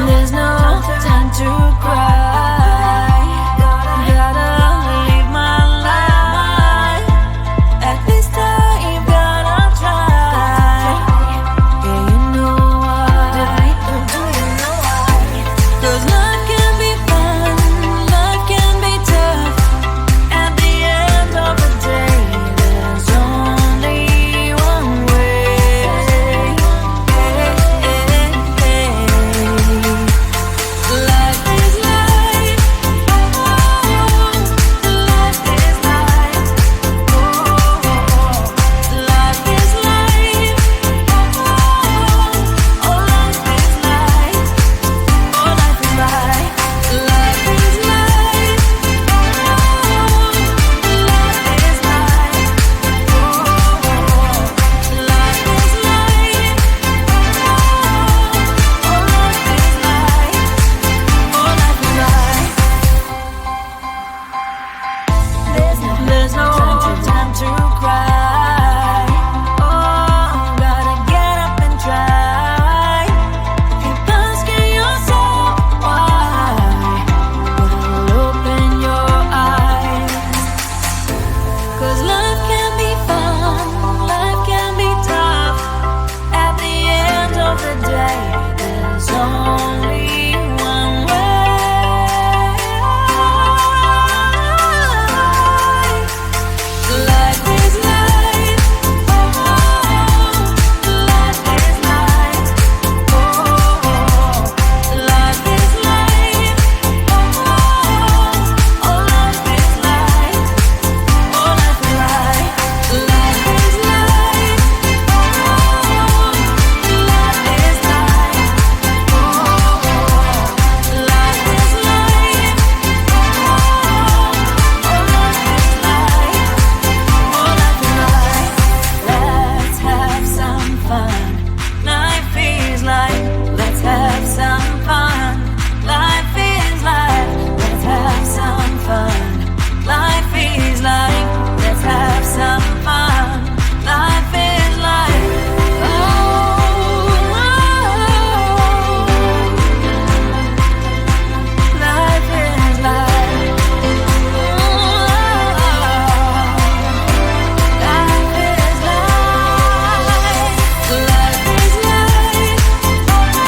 There's no time to cry. Gotta live my life. At this time, gotta try. Yeah, you know why. Cause life can be fun, life can be tough. At the end of the day, there's only one way. Life is life, oh, life is life, oh, life is life, oh, life is life, oh, life is life, life is life, oh, life is life, oh, life is life, There's no time to cry. Oh, gotta get up and try. Keep asking yourself why. Well, open your eyes. Cause life can be fun, life can be tough. At the end of the day, there's only one way. Life is life, oh, life is life, oh, life is life, oh, life is life, oh, life is life, life is life, oh, life is life, oh, life is life, Let's have some fun. Life is life. Let's have some fun. Life is life. Let's have some fun. Life is life. Let's have some fun. Life is life. Oh, life is life. Life is life. Life is life. Life is life. Life is life.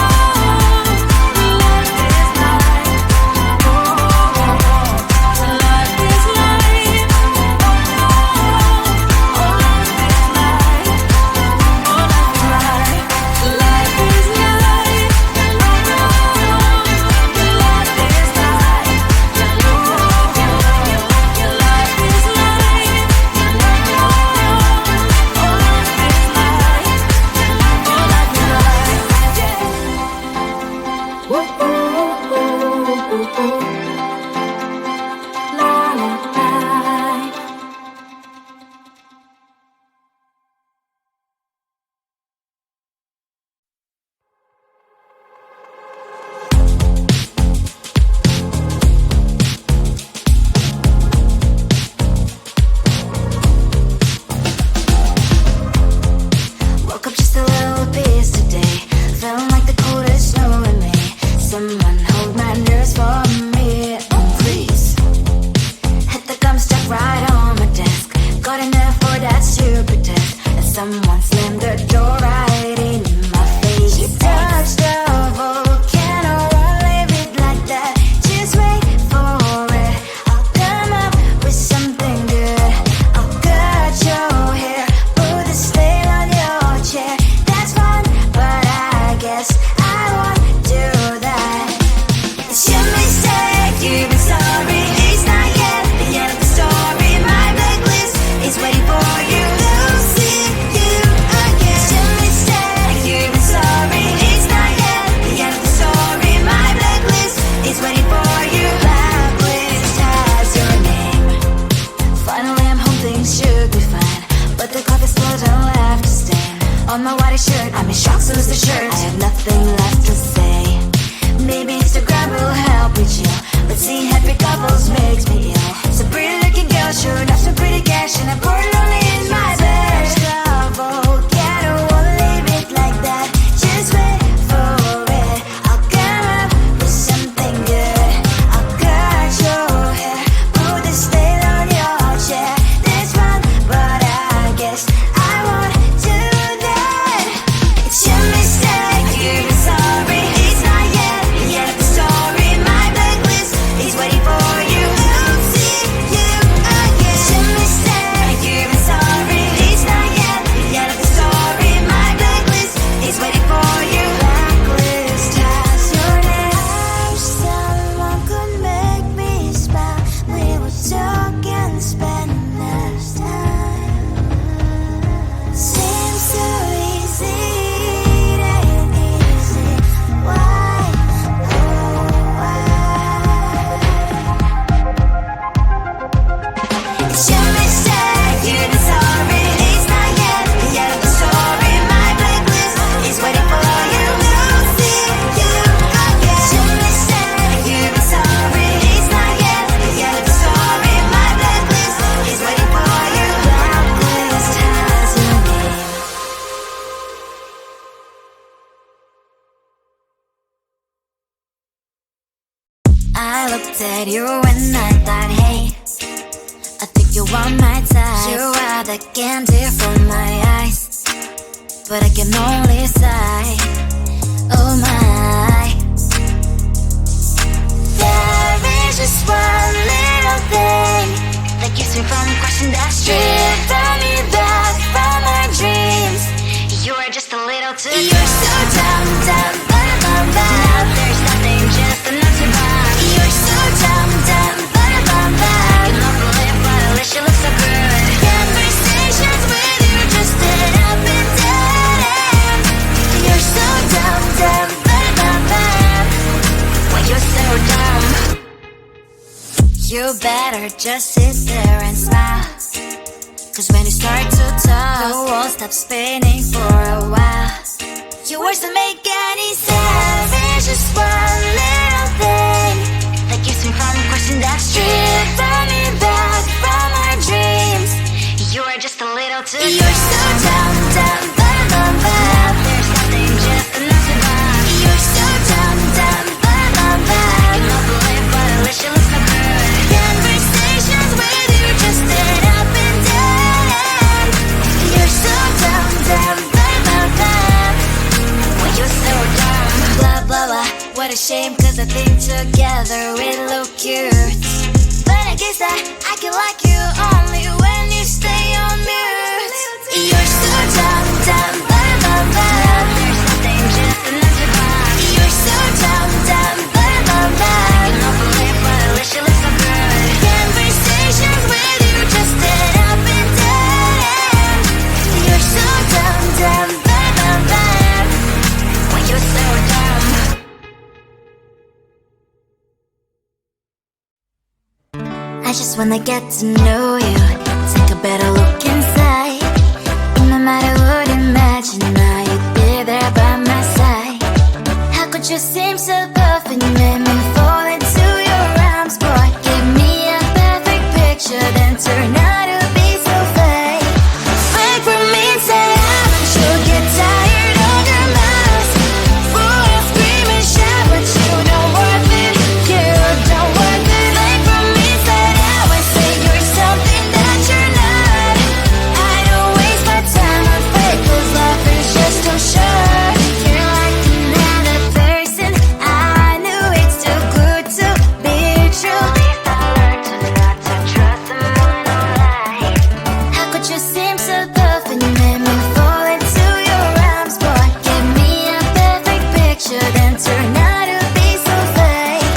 Woke up just a little pissed today. Feeling like the coldest snow in May. Someone hold my nerves for me. I looked at you and I thought, hey, I think you are my type. You are the candy from my eyes, but I can only sigh, oh my. There is just one little thing that keeps me from crossing that street. Drive me back from my dreams. You are just a little too good. You're so dumb, dumb, bum, bum. Now there's nothing, just enough to buy. You're so dumb, dumb, bum, bum. You love to live, but at least you look so good. Conversations with you just end up in dead end. You're so dumb, dumb, bum, bum. Why you're so dumb? You better just sit there and smile, 'cause when you start to talk, the world stops spinning for a while. Your words don't make any sense. There's just one little thing that keeps me from crossing that street. Drive me back from my dreams. You are just a little too good. You're so dumb, dumb, bum, bum, bum. There's nothing, just enough to buy. You're so dumb, dumb, bum, bum, bum. You love to live, but at least you look so good. Conversations with you just end up in dead end. You're so dumb, dumb, bum, bum, bum. Why you're so dumb? Blah, blah, blah. What a shame, 'cause I think together we look cute. But I guess that I can like you only when you stay on mute. You're so dumb, dumb, bum, bum, bum. There's nothing, just enough to buy. You're so dumb, dumb, bum, bum, bum. You love to live, but at least you look so good. Conversations with you just end up in dead end. You're so dumb, dumb, bum, bum, bum. Why you're so dumb? I just wanna get to know you, take a better look inside. No matter what, imagine now you'd be there by my side. How could you seem so perfect? You made me fall into your arms, boy. Give me a perfect picture, then turn out to be so fake. Fake for me, say I'm sure get tired of your mouth. Fool and scream and shout, but you don't worth it. You don't worth it. Fake for me, say I say you're something that you're not. I don't waste my time on fake, 'cause life is just too short. You're like another person. I knew it's too good to be true. At least I learned to not to trust someone online. How could you seem so perfect? You made me fall into your arms, boy. Give me a perfect picture, then turn out to be so fake.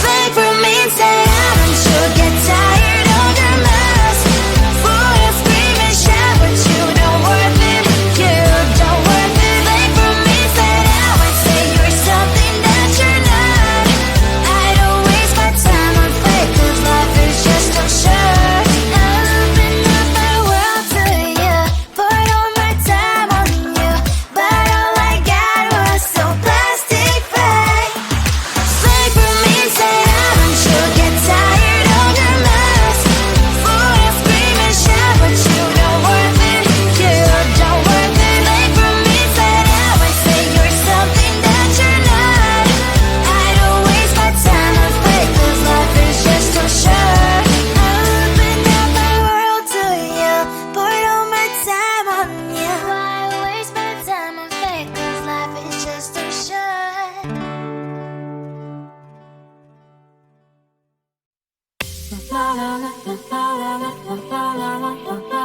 Fake for me, say I'm sure get tired of your mask. Fool and scream and shout, but you don't worth it. You don't worth it. Fake for me, say I say you're something that you're not. I don't waste my time on fake, 'cause life is just too short. I open up my world to you, poured all my time on you, but all I got was so plastic fake. Fake for me, say I'm sure get tired of your mask. Fool and scream and shout, but you don't worth it. You don't worth it. Fake for me, say I say you're something that you're not. I don't waste my time on fake, 'cause life is just too short. I opened up my world to you, poured all my time on you. Why waste my time on fake, 'cause life is just too short. La la la la la la la la la la la.